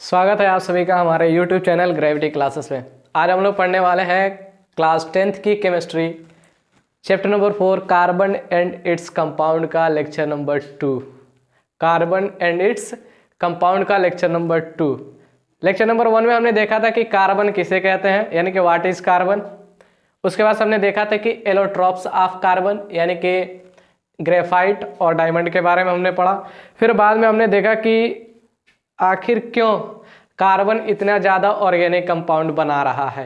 स्वागत है आप सभी का हमारे YouTube चैनल ग्रेविटी क्लासेस में। आज हम लोग पढ़ने वाले हैं क्लास 10th की chemistry chapter number 4 carbon and its compound का lecture number 2। Carbon and its compound का लेक्चर नंबर 2। लेक्चर नंबर 1 में हमने देखा था कि कार्बन किसे कहते हैं, यानी कि व्हाट इज कार्बन। उसके बाद हमने देखा था कि एलोट्रॉप्स ऑफ कार्बन यानी कि ग्रेफाइट और डायमंड के बारे में हमने पढ़ा। फिर बाद में हमने देखा कि आखिर क्यों कार्बन इतना ज़्यादा ऑर्गेनिक कंपाउंड बना रहा है।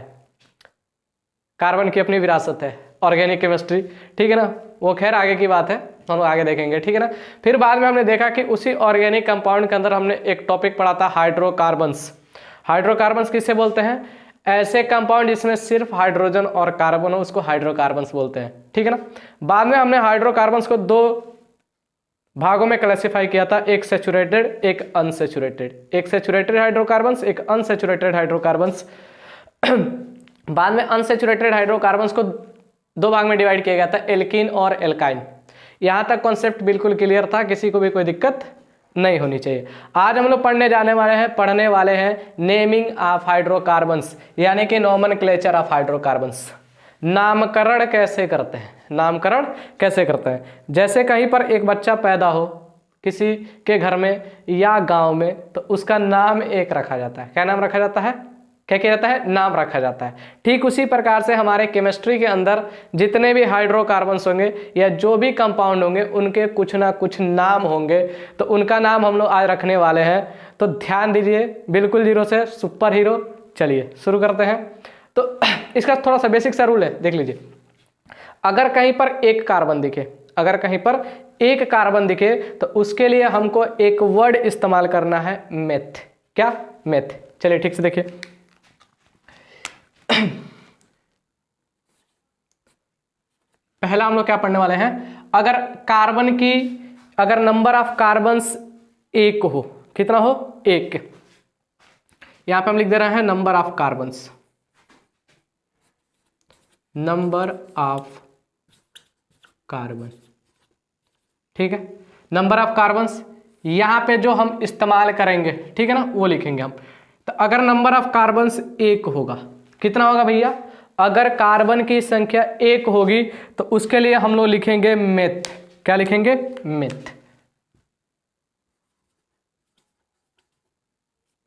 कार्बन की अपनी विरासत है, ऑर्गेनिक केमिस्ट्री, ठीक है ना। वो खैर आगे की बात है, हम आगे देखेंगे, ठीक है ना। फिर बाद में हमने देखा कि उसी ऑर्गेनिक कंपाउंड के अंदर हमने एक टॉपिक पढ़ा था हाइड्रोकार्बन्स। हाइड्रोकार्बन्स किसे बोलते हैं? ऐसे कंपाउंड जिसमें सिर्फ हाइड्रोजन और कार्बन हो उसको हाइड्रोकार्बन्स बोलते हैं, ठीक है ना। बाद में हमने हाइड्रोकार्बन्स को दो भागों में क्लासिफाई किया था, एक सैचुरेटेड एक अनसैचुरेटेड। एक सैचुरेटेड हाइड्रोकार्बन्स, एक अनसैचुरेटेड हाइड्रोकार्बन्स। बाद में अनसैचुरेटेड हाइड्रोकार्बन्स को दो भाग में डिवाइड किया गया था, एल्कीन और एल्काइन। यहाँ तक कॉन्सेप्ट बिल्कुल क्लियर था, किसी को भी कोई दिक्कत नहीं होनी चाहिए। आज हम लोग पढ़ने वाले हैं नेमिंग ऑफ हाइड्रोकार्बन्स, यानी कि नोमेनक्लेचर ऑफ हाइड्रोकार्बन्स। नामकरण कैसे करते हैं, नामकरण कैसे करते हैं। जैसे कहीं पर एक बच्चा पैदा हो किसी के घर में या गांव में, तो उसका नाम एक रखा जाता है। क्या नाम रखा जाता है? क्या किया जाता है? नाम रखा जाता है। ठीक उसी प्रकार से हमारे केमिस्ट्री के अंदर जितने भी हाइड्रोकार्बन्स होंगे या जो भी कंपाउंड होंगे उनके कुछ ना कुछ नाम होंगे, तो उनका नाम हम लोग आज रखने वाले हैं। तो ध्यान दीजिए, बिल्कुल जीरो से सुपर हीरो। चलिए शुरू करते हैं। तो इसका थोड़ा सा बेसिक सा रूल है, देख लीजिए। अगर कहीं पर एक कार्बन दिखे, अगर कहीं पर एक कार्बन दिखे तो उसके लिए हमको एक वर्ड इस्तेमाल करना है, मेथ। क्या? मेथ। चलिए ठीक से देखिए। पहला हम लोग क्या पढ़ने वाले हैं, अगर कार्बन की अगर नंबर ऑफ कार्बन्स एक हो, कितना हो? एक। यहां पे हम लिख दे रहे हैं number of carbons, number of carbon, ठीक है। नंबर ऑफ कार्बन्स यहां पे जो हम इस्तेमाल करेंगे, ठीक है ना, वो लिखेंगे हम। तो अगर नंबर ऑफ कार्बन्स एक होगा, कितना होगा भैया? अगर कार्बन की संख्या एक होगी तो उसके लिए हम लोग लिखेंगे मेथ। क्या लिखेंगे? मेथ।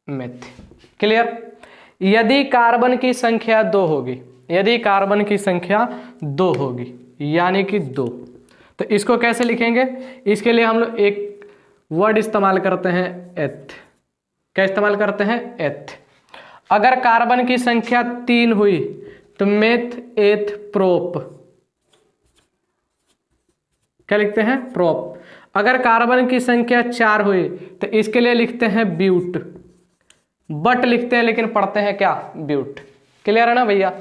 मेथ। क्लियर? यदि कार्बन की संख्या दो होगी, यदि कार्बन की संख्या दो होगी यानी कि दो, तो इसको कैसे लिखेंगे? इसके लिए हम लोग एक वर्ड इस्तेमाल करते हैं, एथ। क्या इस्तेमाल करते हैं? एथ। अगर कार्बन की संख्या तीन हुई तो मेथ एथ प्रोप। क्या लिखते हैं? प्रोप। अगर कार्बन की संख्या चार हुई तो इसके लिए लिखते हैं ब्यूट। बट लिखते हैं लेकिन पढ़ते हैं क्या? ब्यूट। क्लियर है ना भैया?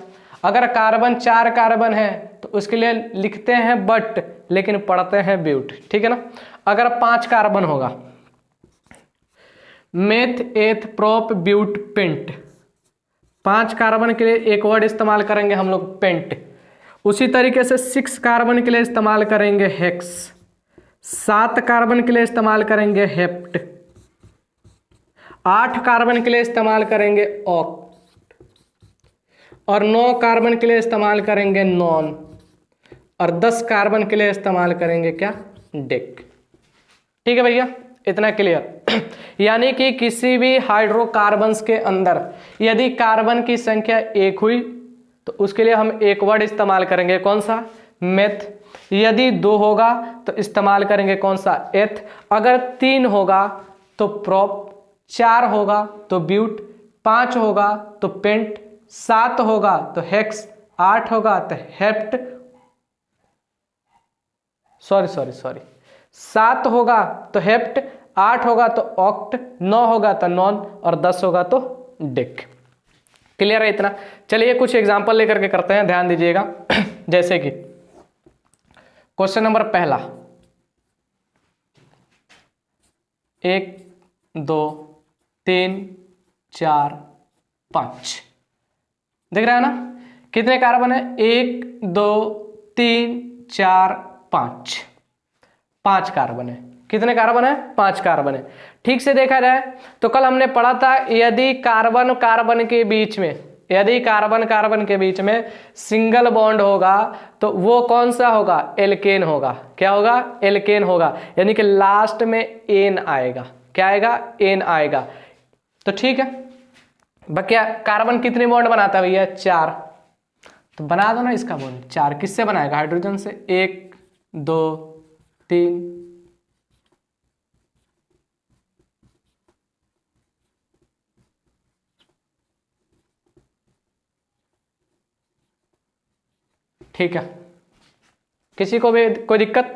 अगर कार्बन चार कार्बन है तो उसके लिए लिखते हैं बट लेकिन पढ़ते हैं ब्यूट, ठीक है ना। अगर पांच कार्बन होगा, meth eth prop but pent. पांच कार्बन के लिए एक वर्ड इस्तेमाल करेंगे हम लोग, पेंट। उसी तरीके से सिक्स कार्बन के लिए इस्तेमाल करेंगे हेक्स। सात कार्बन के लिए इस्तेमाल करेंगे हेप्ट। आठ कार्बन के लिए इस्तेमाल करेंगे ऑक्ट। और 9 कार्बन के लिए इस्तेमाल करेंगे नॉन। और 10 कार्बन के लिए इस्तेमाल करेंगे क्या? डेक। ठीक है भैया, इतना क्लियर। यानी कि किसी भी हाइड्रोकार्बन्स के अंदर यदि कार्बन की संख्या एक हुई तो उसके लिए हम एक वर्ड इस्तेमाल करेंगे, कौन सा? मेथ। यदि दो होगा तो इस्तेमाल करेंगे कौन सा? एथ। अगर तीन होगा तो प्रोप, चार होगा तो ब्यूट, पांच होगा तो पेंट, सात होगा तो हेक्स, आठ होगा तो हेप्ट, सॉरी, सात होगा तो हेप्ट, आठ होगा तो ऑक्ट, 9 होगा तो नॉन और 10 होगा तो डेक। क्लियर है इतना? चलिए कुछ एग्जांपल लेकर के करते हैं, ध्यान दीजिएगा। जैसे कि क्वेश्चन नंबर पहला, 1 2 3 4 5, दिख रहा है ना? कितने कार्बन है? 1 2 3 4 5, 5 कार्बन है, कितने कार्बन है? 5 कार्बन है। ठीक से देखा जाए तो कल हमने पढ़ा था यदि कार्बन कार्बन के बीच में, यदि कार्बन कार्बन के बीच में सिंगल बॉन्ड होगा तो वो कौन सा होगा? एल्केन होगा। क्या होगा? एल्केन होगा, यानी कि लास्ट में एन आएगा। क्या आएगा? एन आएगा। तो ठीक है, क्या कार्बन कितने बॉन्ड बनाता है भैया? 4। तो बना दो ना इसका बॉन्ड 4। किससे बनाएगा? हाइड्रोजन से। 1 2 3 ठीक है, किसी को भी कोई दिक्कत?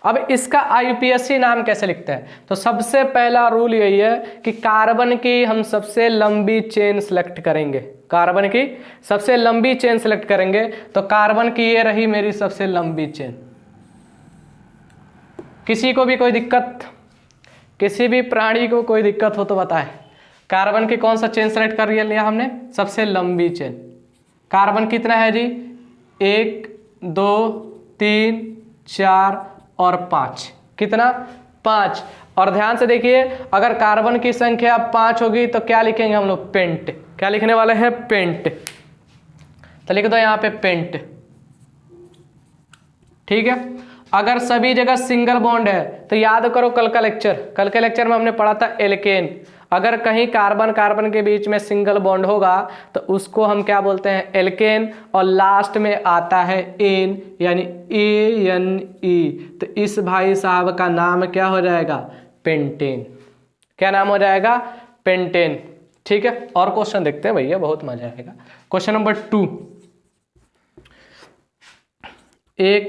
अब इसका आईयूपीएसी नाम कैसे लिखते हैं? तो सबसे पहला रूल यही है कि कार्बन की हम सबसे लंबी चेन सेलेक्ट करेंगे। कार्बन की सबसे लंबी चेन सेलेक्ट करेंगे तो कार्बन की ये रही मेरी सबसे लंबी चेन। किसी को भी कोई दिक्कत? किसी भी प्राणी को कोई दिक्कत हो तो बताएं। कार्बन की कौन सा चेन सेलेक्ट कर लिया हमने? सबसे लंबी चेन। कार्बन कितना है जी? 1 2 3 4 और 5। कितना? 5। और ध्यान से देखिए, अगर कार्बन की संख्या 5 होगी तो क्या लिखेंगे हम लोग? पेंट। क्या लिखने वाले हैं? पेंट। तो लिख दो यहाँ पे पेंट। ठीक है, अगर सभी जगह सिंगल बॉन्ड है तो याद करो कल का लेक्चर। कल के लेक्चर में हमने पढ़ा था एल्केन। अगर कहीं कार्बन कार्बन के बीच में सिंगल बॉन्ड होगा तो उसको हम क्या बोलते हैं? एल्केन। और लास्ट में आता है एन, यानी ANE। तो इस भाई साहब का नाम क्या हो जाएगा? पेंटेन। क्या नाम हो जाएगा? पेंटेन। ठीक है, और क्वेश्चन देखते हैं भैया, बहुत मजा आएगा। Question number 2। 1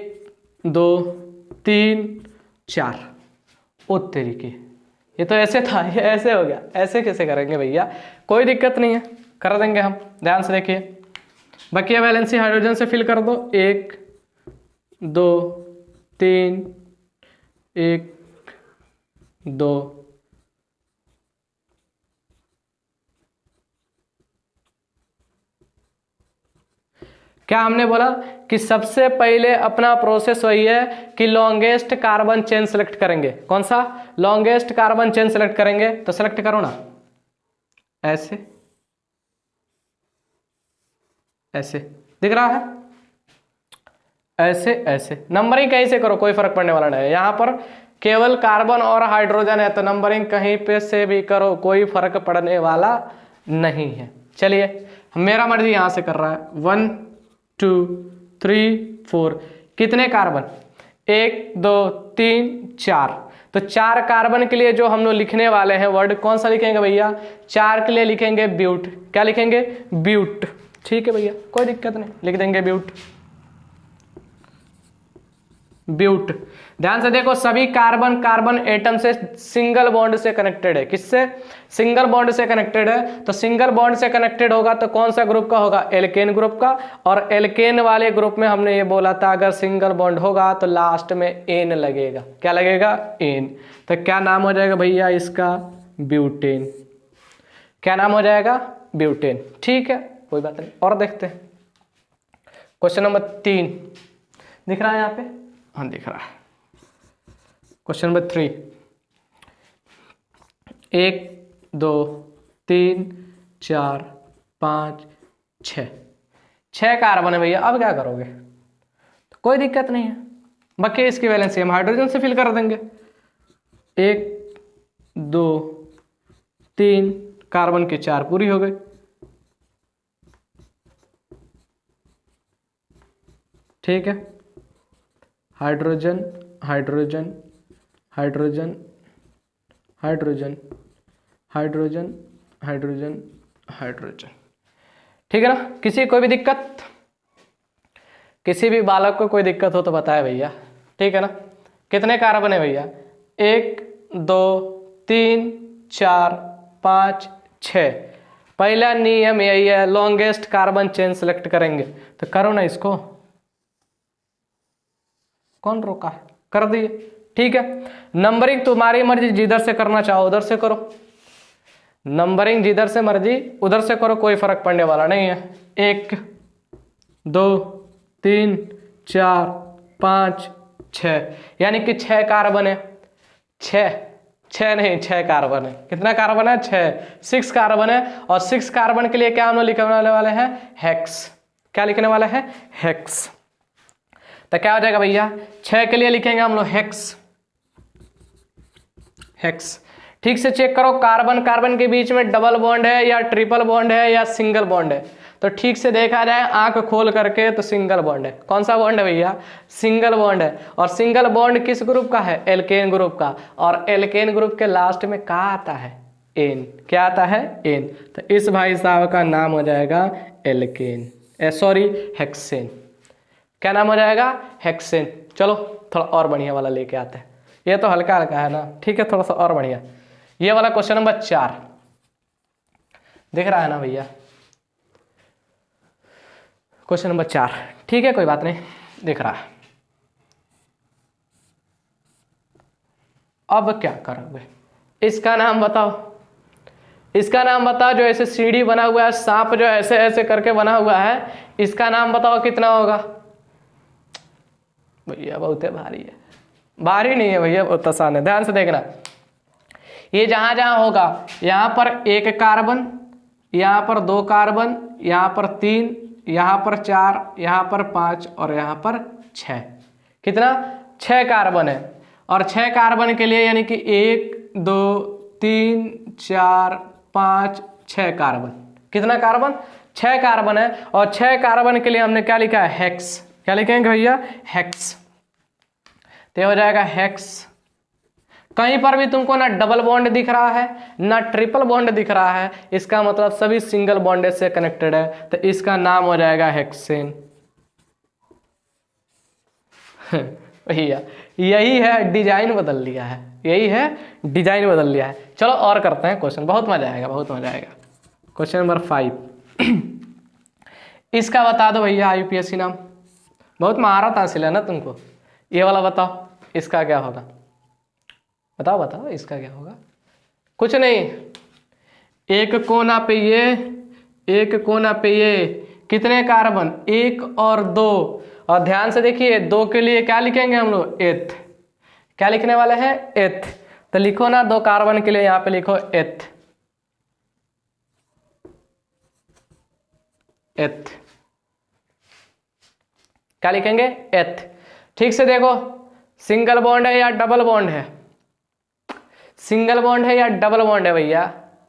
2 3 4। ओ तरीके, ये तो ऐसे था, ये ऐसे हो गया। ऐसे कैसे करेंगे भैया? कोई दिक्कत नहीं है, कर देंगे हम। ध्यान से देखिए, बकिया वैलेंसी हाइड्रोजन से फिल कर दो। 1 2 3 1 2। क्या हमने बोला कि सबसे पहले अपना प्रोसेस वही है कि लॉन्गेस्ट कार्बन चेन सेलेक्ट करेंगे। कौन सा? लॉन्गेस्ट कार्बन चेन सेलेक्ट करेंगे। तो सेलेक्ट करो ना, ऐसे ऐसे दिख रहा है, ऐसे ऐसे। नंबरिंग कहीं से करो, कोई फर्क पड़ने वाला नहीं है। यहां पर केवल कार्बन और हाइड्रोजन है तो नंबरिंग कहीं पे से भी करो, कोई फर्क पड़ने वाला नहीं है। चलिए, मेरा मर्जी यहां से कर रहा है। 1 2 3 4। कितने कार्बन? 1 2 3 4। तो 4 कार्बन के लिए जो हम लोग लिखने वाले हैं वर्ड, कौन सा लिखेंगे भैया? 4 के लिए लिखेंगे ब्यूट। क्या लिखेंगे? ब्यूट। ठीक है भैया, कोई दिक्कत नहीं, लिख देंगे ब्यूट। ब्यूट। ध्यान से देखो, सभी कार्बन कार्बन एटम से सिंगल बॉन्ड से कनेक्टेड है। किससे? सिंगल बॉन्ड से कनेक्टेड है। तो सिंगल बॉन्ड से कनेक्टेड होगा तो कौन सा ग्रुप का होगा? एल्केन ग्रुप का। और एल्केन वाले ग्रुप में हमने ये बोला था अगर सिंगल बॉन्ड होगा तो लास्ट में एन लगेगा। क्या लगेगा? एन। तो क्या नाम हो जाएगा भैया इसका? ब्यूटेन। क्या नाम हो जाएगा? ब्यूटेन। ठीक है, कोई बात नहीं। और देखते हैं क्वेश्चन नंबर 3। दिख रहा है यहाँ पे? हाँ, दिख रहा है। Question number 3। 1 2 3 4 5 6। 6 कार्बन है भैया। अब क्या करोगे? तो कोई दिक्कत नहीं है, बाकी इसकी वैलेंसी हम हाइड्रोजन से फिल कर देंगे। 1 2 3 कार्बन की 4 पूरी हो गई। ठीक है, hydrogen hydrogen hydrogen hydrogen hydrogen hydrogen hydrogen. ठीक है ना? किसी कोई भी दिक्कत? किसी भी बालक को कोई दिक्कत हो तो बताए भैया। ठीक है ना? कितने कार्बन है भैया? 1 2 3 4 5 6। पहला नियम यही है, लॉन्गेस्ट कार्बन चेन सेलेक्ट करेंगे। तो करो ना इसको, कौन रोका है? कर दिए। ठीक है, नंबरिंग तुम्हारी मर्जी, जिधर से करना चाहो उधर से करो। नंबरिंग जिधर से मर्जी उधर से करो, कोई फर्क पड़ने वाला नहीं है। 1 2 3 4 5 6, यानी कि 6 कार्बन है। छः, छः नहीं 6 कार्बन है। कितना कार्बन है? 6, 6 कार्बन है। और 6 कार्बन के लिए क्या हम लोग लिखने वाले हैं? हेक्स। क्या लिखने वाले हैं? हेक्स। तो क्या हो जाएगा भैया? 6 के लिए लिखेंगे हम लोग हेक्स, हेक्स। ठीक से चेक करो, कार्बन कार्बन के बीच में डबल बॉन्ड है या ट्रिपल बॉन्ड है या सिंगल बॉन्ड है। तो ठीक से देखा जाए आंख खोल करके तो सिंगल बॉन्ड है। कौन सा बॉन्ड है भैया? सिंगल बॉन्ड है। और सिंगल बॉन्ड किस ग्रुप का है? एल्केन ग्रुप का। और एल्केन ग्रुप के लास्ट में क्या आता है? एन। क्या आता है? एन। तो इस भाई साहब का नाम हो जाएगा एल्केन, सॉरी हेक्सेन। क्या नाम हो जाएगा? हेक्सेन। चलो थोड़ा और बढ़िया वाला लेके आते हैं। ये तो हल्का हल्का है ना, ठीक है, थोड़ा सा और बढ़िया। ये वाला क्वेश्चन नंबर 4 दिख रहा है ना भैया? क्वेश्चन नंबर 4, ठीक है, कोई बात नहीं, दिख रहा है। अब क्या करोगे? इसका नाम बताओ, इसका नाम बताओ। जो ऐसे सीढ़ी बना हुआ है, सांप जो ऐसे ऐसे करके बना हुआ है, इसका नाम बताओ कितना होगा? भैया बहुत भारी है। भारी नहीं है भैया, बहुत आसान है। ध्यान से देखना, ये जहां जहां होगा, यहां पर 1 कार्बन, यहां पर 2 कार्बन, यहां पर 3, यहां पर 4, यहां पर 5 और यहां पर 6। कितना? 6 कार्बन है। और 6 कार्बन के लिए यानी कि 1 2 3 4 5 6 कार्बन। कितना कार्बन? 6 कार्बन है। और 6 कार्बन के लिए हमने क्या लिखा है? हेक्स। क्या लिखेंगे भैया? हेक्स। तो हो जाएगा हेक्स। कहीं पर भी तुमको ना डबल बॉन्ड दिख रहा है ना ट्रिपल बॉन्ड दिख रहा है, इसका मतलब सभी सिंगल बॉन्ड से कनेक्टेड है। तो इसका नाम हो जाएगा हेक्सेन। भैया यही है, डिजाइन बदल लिया है, यही है, डिजाइन बदल लिया है। चलो और करते हैं क्वेश्चन, बहुत मजा आएगा, बहुत मजा आएगा। क्वेश्चन नंबर 5 इसका बता दो भैया, यूपीएससी नाम। बहुत महारत हासिल है ना तुमको। ये वाला बताओ, इसका क्या होगा? बताओ बताओ, इसका क्या होगा? कुछ नहीं, एक कोना पे ये, एक कोना पे ये, कितने कार्बन? 1 और 2। और ध्यान से देखिए, 2 के लिए क्या लिखेंगे हम लोग? एथ। क्या लिखने वाले हैं? एथ। तो लिखो ना, 2 कार्बन के लिए यहां पे लिखो एथ, एथ। क्या लिखेंगे? एथ। ठीक से देखो, सिंगल बॉन्ड है या डबल बॉन्ड है? सिंगल बॉन्ड है या डबल बॉन्ड है भैया?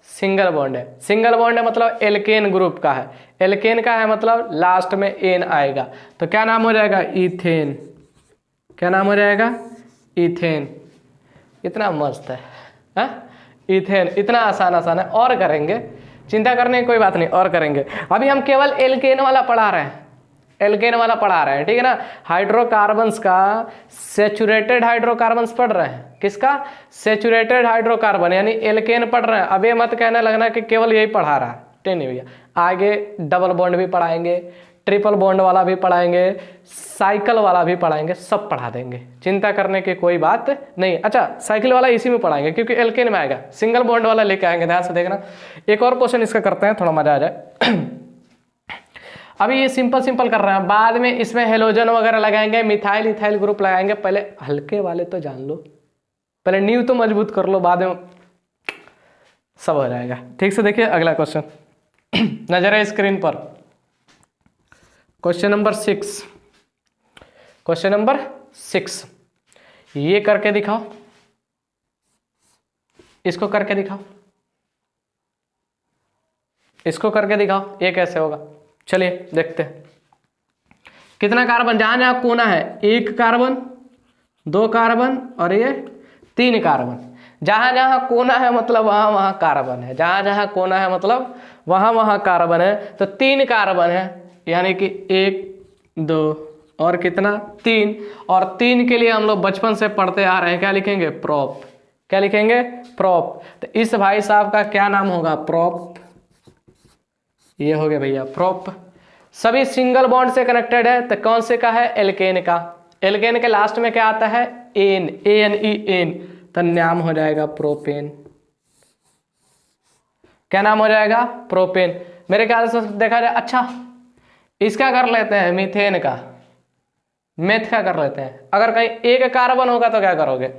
सिंगल बॉन्ड है। सिंगल बॉन्ड है मतलब एल्केन ग्रुप का है। एल्केन का है मतलब लास्ट में एन आएगा। तो क्या नाम हो जाएगा? इथेन। क्या नाम हो जाएगा? इथेन। इतना मस्त है, हा? इथेन। इतना आसान आसान है, और करेंगे, चिंता करने की कोई बात नहीं, और करेंगे। अभी हम केवल एल्केन वाला पढ़ा रहे हैं, एल्केन वाला पढ़ा रहे हैं, ठीक है ना। हाइड्रोकार्बन्स का सेचुरेटेड हाइड्रोकार्बन्स पढ़ रहे हैं। किसका? सेचुरेटेड हाइड्रोकार्बन, यानी एल्केन पढ़ रहे हैं। अब ये मत कहने लगना कि केवल यही पढ़ा रहा है, नहीं भैया। आगे डबल बॉन्ड भी पढ़ाएंगे, ट्रिपल बॉन्ड वाला भी पढ़ाएंगे, साइकिल वाला भी पढ़ाएंगे, सब पढ़ा देंगे, चिंता करने की कोई बात नहीं। अच्छा, साइकिल वाला इसी में पढ़ाएंगे क्योंकि एल्केन में आएगा। सिंगल बॉन्ड वाला लेके आएंगे, ध्यान से देखना। एक और क्वेश्चन इसका करते हैं, थोड़ा मजा आ जाए। अभी ये सिंपल सिंपल कर रहे हैं, बाद में इसमें हेलोजन वगैरह लगाएंगे, मिथाइल इथाइल ग्रुप लगाएंगे। पहले हल्के वाले तो जान लो, पहले नींव तो मजबूत कर लो, बाद में सब हो जाएगा। ठीक से देखिए अगला क्वेश्चन, नजर है स्क्रीन पर। क्वेश्चन नंबर 6, क्वेश्चन नंबर 6, ये करके दिखाओ, इसको करके दिखाओ, इसको करके दिखाओ, ये कैसे होगा? चलिए देखते हैं। कितना कार्बन? जहां जहां कोना है, 1 कार्बन, 2 कार्बन और ये 3 कार्बन। जहां जहां कोना है मतलब वहां वहां कार्बन है, जहां जहां कोना है मतलब वहां वहां कार्बन है। तो 3 कार्बन है, यानी कि 1 2 और कितना? 3। और 3 के लिए हम लोग बचपन से पढ़ते आ रहे हैं, क्या लिखेंगे? प्रोप। क्या लिखेंगे? प्रोप। तो इस भाई साहब का क्या नाम होगा? प्रोप। ये हो गया भैया प्रोप। सभी सिंगल बॉन्ड से कनेक्टेड है। तो कौन से का है? एल्केन का। एल्केन के लास्ट में क्या आता है? Ane, ANE। तो नाम हो जाएगा प्रोपेन। क्या नाम हो जाएगा? प्रोपेन। मेरे ख्याल से देखा जाए, अच्छा इसका कर लेते हैं, मीथेन का, मेथ का कर लेते हैं। अगर कहीं 1 कार्बन होगा तो क्या करोगे?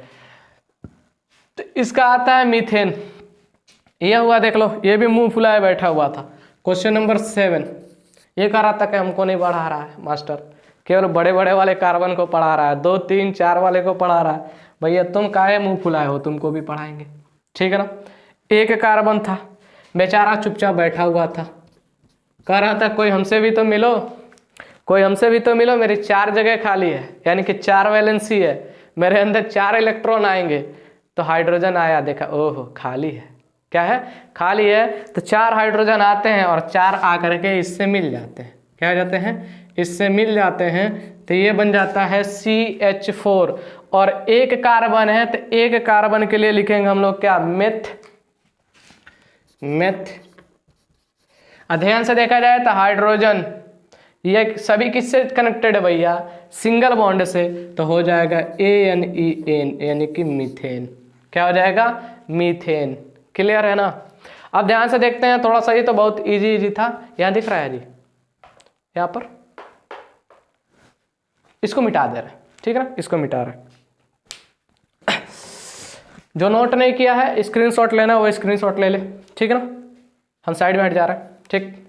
इसका आता है मीथेन। ये हुआ देख लो, ये भी मुंह फुलाए बैठा हुआ था। क्वेश्चन नंबर 7 ये कह रहा था कि हमको नहीं पढ़ा रहा है मास्टर, केवल बड़े बड़े वाले कार्बन को पढ़ा रहा है, 2, 3, 4 वाले को पढ़ा रहा है। भैया तुम काहे मुंह फुलाए हो, तुमको भी पढ़ाएंगे, ठीक है ना। एक कार्बन था, बेचारा चुपचाप बैठा हुआ था, कह रहा था कोई हमसे भी तो मिलो, कोई हमसे भी तो मिलो, मेरी 4 जगह खाली है, यानी कि 4 वैलेंसी है, मेरे अंदर 4 इलेक्ट्रॉन आएंगे। तो हाइड्रोजन आया, देखा ओहो खाली है, क्या है खाली है। तो 4 हाइड्रोजन आते हैं और 4 आकर के इससे मिल जाते हैं, क्या हो जाते हैं, इससे मिल जाते हैं। तो ये बन जाता है CH4 और एक कार्बन है, तो एक कार्बन के लिए लिखेंगे हम लोग क्या, मेथ। अध्ययन से देखा जाए तो हाइड्रोजन ये सभी किससे कनेक्टेड है भैया, सिंगल बॉन्ड से, तो हो जाएगा ANEN यानी कि मीथेन। क्या हो जाएगा, मीथेन। क्लियर है ना। अब ध्यान से देखते हैं थोड़ा सा, ये तो बहुत इजी था। यहाँ दिख रहा है जी, यहाँ पर इसको मिटा दे रहे हैं, ठीक है ना, इसको मिटा रहे हैं। जो नोट नहीं किया है स्क्रीनशॉट लेना वो स्क्रीनशॉट ले ले, ठीक है ना। हम साइड में हट जा रहे हैं, ठीक।